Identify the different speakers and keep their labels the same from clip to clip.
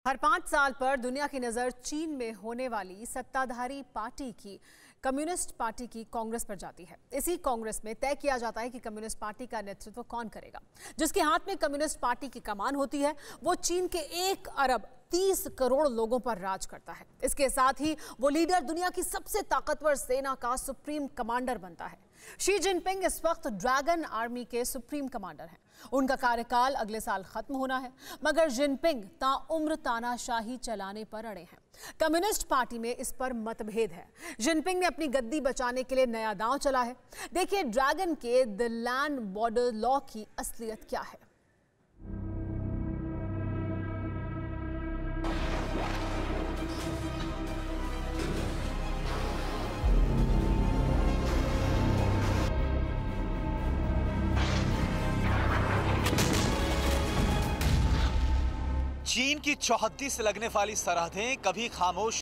Speaker 1: हर 5 साल पर दुनिया की नजर चीन में होने वाली सत्ताधारी पार्टी की कम्युनिस्ट पार्टी की कांग्रेस पर जाती है। इसी कांग्रेस में तय किया जाता है कि कम्युनिस्ट पार्टी का नेतृत्व कौन करेगा। जिसके हाथ में कम्युनिस्ट पार्टी की कमान होती है वो चीन के 1 अरब 30 करोड़ लोगों पर राज करता है। इसके साथ ही वो लीडर दुनिया की सबसे ताकतवर सेना का सुप्रीम कमांडर बनता है। शी जिनपिंग इस वक्त ड्रैगन आर्मी के सुप्रीम कमांडर हैं। उनका कार्यकाल अगले साल खत्म होना है, मगर जिनपिंग ताउम्र तानाशाही चलाने पर अड़े हैं। कम्युनिस्ट पार्टी में इस पर मतभेद है। जिनपिंग ने अपनी गद्दी बचाने के लिए नया दांव चला है। देखिए ड्रैगन के द लैंड बॉर्डर लॉ की असलियत क्या है।
Speaker 2: चीन की चौहद्दी से लगने वाली सरहदें कभी खामोश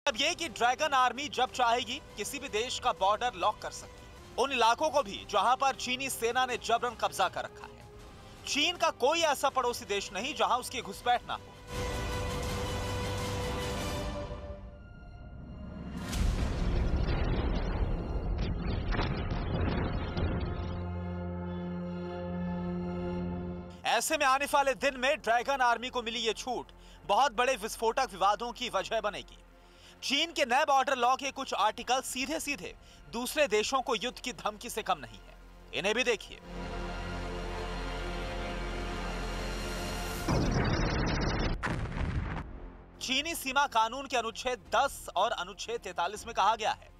Speaker 2: अब यह कि ड्रैगन आर्मी जब चाहेगी किसी भी देश का बॉर्डर लॉक कर सकती है, उन इलाकों को भी जहां पर चीनी सेना ने जबरन कब्जा कर रखा है। चीन का कोई ऐसा पड़ोसी देश नहीं जहां उसकी घुसपैठ ना हो। ऐसे में आने वाले दिन में ड्रैगन आर्मी को मिली ये छूट बहुत बड़े विस्फोटक विवादों की वजह बनेगी। चीन के नए बॉर्डर लॉ के कुछ आर्टिकल सीधे सीधे दूसरे देशों को युद्ध की धमकी से कम नहीं है। इन्हें भी देखिए। चीनी सीमा कानून के अनुच्छेद 10 और अनुच्छेद 43 में कहा गया है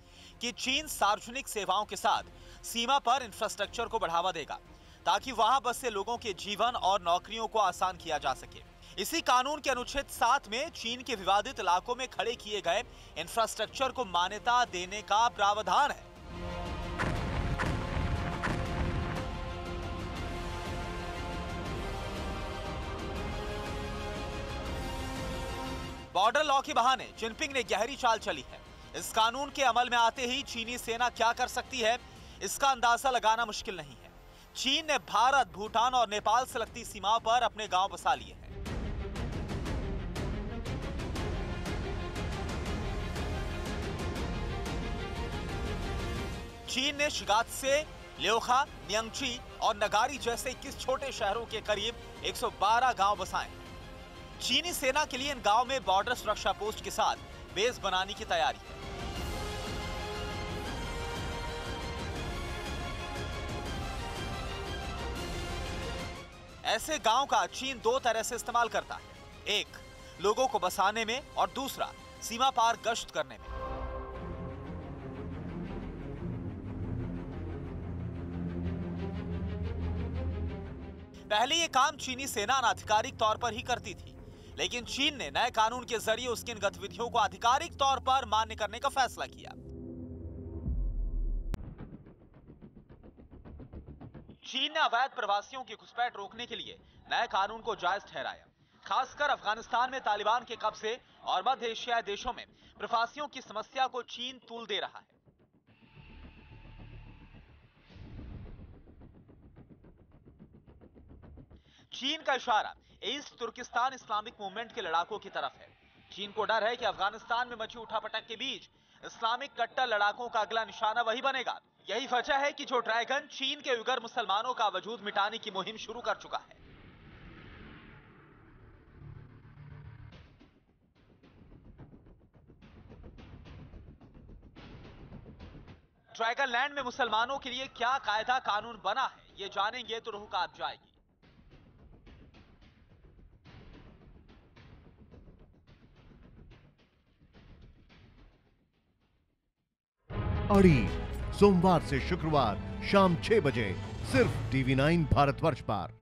Speaker 2: कि चीन सार्वजनिक सेवाओं के साथ सीमा पर इंफ्रास्ट्रक्चर को बढ़ावा देगा ताकि वहां बसे लोगों के जीवन और नौकरियों को आसान किया जा सके। इसी कानून के अनुच्छेद 7 में चीन के विवादित इलाकों में खड़े किए गए इंफ्रास्ट्रक्चर को मान्यता देने का प्रावधान है। बॉर्डर लॉ के बहाने जिनपिंग ने गहरी चाल चली है। इस कानून के अमल में आते ही चीनी सेना क्या कर सकती है, इसका अंदाजा लगाना मुश्किल नहीं है। चीन ने भारत, भूटान और नेपाल से लगती सीमाओं पर अपने गांव बसा लिए हैं। चीन ने शिगात्से, ल्योखा, न्यंगची और नगारी जैसे 21 छोटे शहरों के करीब 112 गांव बसाए हैं। चीनी सेना के लिए इन गांव में बॉर्डर सुरक्षा पोस्ट के साथ बेस बनाने की तैयारी है। ऐसे गांव का चीन दो तरह से इस्तेमाल करता है, एक लोगों को बसाने में और दूसरा सीमा पार गश्त करने में। पहले ये काम चीनी सेना अनाधिकारिक तौर पर ही करती थी, लेकिन चीन ने नए कानून के जरिए उसकी इन गतिविधियों को आधिकारिक तौर पर मान्य करने का फैसला किया। चीन ने अवैध प्रवासियों की घुसपैठ रोकने के लिए नए कानून को जायज ठहराया। खासकर अफगानिस्तान में तालिबान के कब्जे और मध्य एशियाई देशों में प्रवासियों की समस्या को चीन तूल दे रहा है। चीन का इशारा ईस्ट तुर्किस्तान इस्लामिक मूवमेंट के लड़ाकों की तरफ है। चीन को डर है कि अफगानिस्तान में मची उठापटक के बीच इस्लामिक कट्टर लड़ाकों का अगला निशाना वही बनेगा। यही वजह है कि जो ड्रैगन चीन के उइगर मुसलमानों का वजूद मिटाने की मुहिम शुरू कर चुका है। ड्रैगन लैंड में मुसलमानों के लिए क्या कायदा कानून बना है, ये जानेंगे तो रूह कांप जाएगी।
Speaker 3: अड़ी सोमवार से शुक्रवार शाम 6 बजे सिर्फ TV9 भारतवर्ष पर।